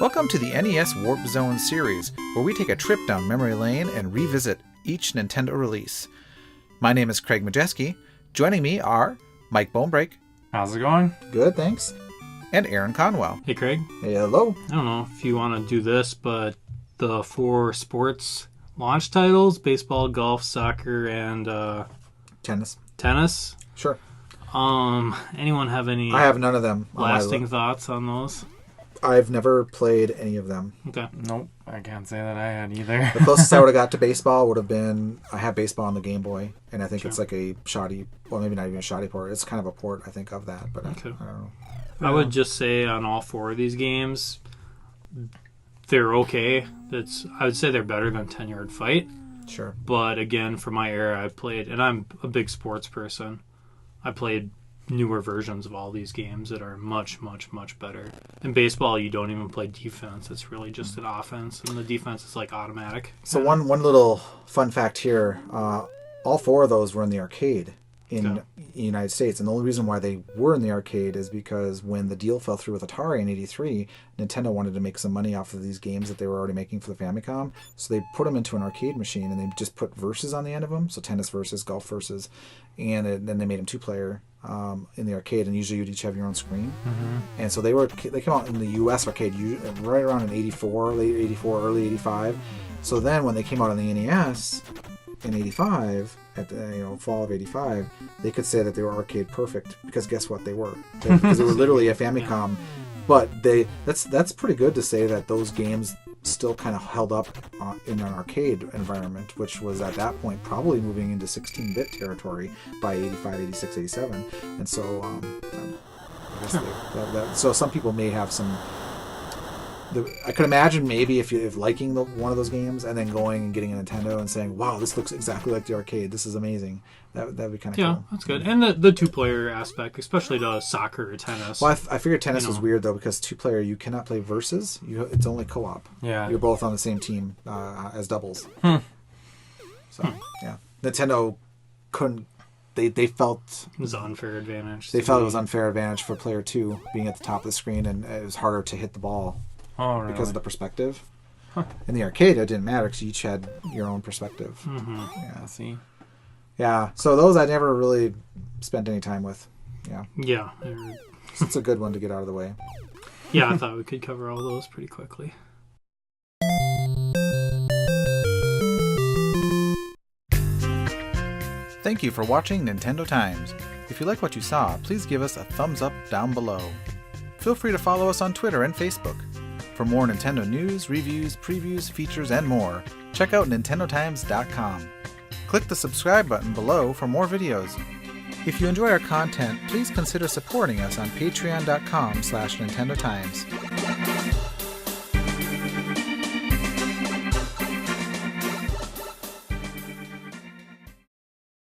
Welcome to the NES Warp Zone series, where we take a trip down memory lane and revisit each Nintendo release. My name is Craig Majeski. Joining me are Mike Bonebreak. How's it going? Good, thanks. And Aaron Conwell. Hey, Craig. Hey, hello. I don't know if you want to do this, but the 4 sports launch titles, baseball, golf, soccer, and Tennis. Sure. Anyone have any I have none of them. lasting thoughts on those? I've never played any of them. Okay. Nope, I can't say that I had either. The closest I would have got to baseball would have been, I have baseball on the Game Boy, and I think Sure. it's like a shoddy, well, maybe not even a shoddy port. It's kind of a port, I think, of that, but Okay. I don't know. I would just say on all 4 of these games, they're okay. I would say they're better than 10-Yard Fight. Sure. But again, for my era, I played, and I'm a big sports person, I played newer versions of all these games that are much, much, much better. In baseball, you don't even play defense. It's really just an offense, and the defense is like automatic. So one little fun fact here, all 4 of those were in the arcade in the United States, and the only reason why they were in the arcade is because when the deal fell through with Atari in '83, Nintendo wanted to make some money off of these games that they were already making for the Famicom, so they put them into an arcade machine, and they just put verses on the end of them, so tennis versus, golf versus, and then they made them 2-player in the arcade, and usually you'd each have your own screen. Mm-hmm. And so they came out in the U.S. arcade right around in '84, late '84, early '85. So then when they came out on the NES in '85, at the fall of '85, they could say that they were arcade perfect, because guess what, they were, because they were literally a Famicom. But that's pretty good to say that those games still kind of held up in an arcade environment, which was at that point probably moving into 16-bit territory by 85, 86, 87. And so I guess so some people may have some. I could imagine maybe if liking one of those games and then going and getting a Nintendo and saying, "Wow, this looks exactly like the arcade. This is amazing." That'd be kind of cool. Yeah, that's good. And the 2-player aspect, especially to soccer or tennis. Well, I figured tennis was weird though, because 2-player you cannot play versus. It's only co-op. Yeah. You're both on the same team as doubles. So yeah, Nintendo couldn't. They felt it was an unfair advantage. They felt it was unfair advantage for player 2 being at the top of the screen, and it was harder to hit the ball. Oh, really? Because of the perspective. In the arcade, it didn't matter because you each had your own perspective. Mm-hmm. Yeah. I see. Yeah. So those I never really spent any time with. Yeah. Yeah. It's a good one to get out of the way. Yeah, I thought we could cover all those pretty quickly. Thank you for watching Nintendo Times. If you like what you saw, please give us a thumbs up down below. Feel free to follow us on Twitter and Facebook. For more Nintendo news, reviews, previews, features, and more, check out nintendotimes.com. Click the subscribe button below for more videos. If you enjoy our content, please consider supporting us on patreon.com/Nintendo Times.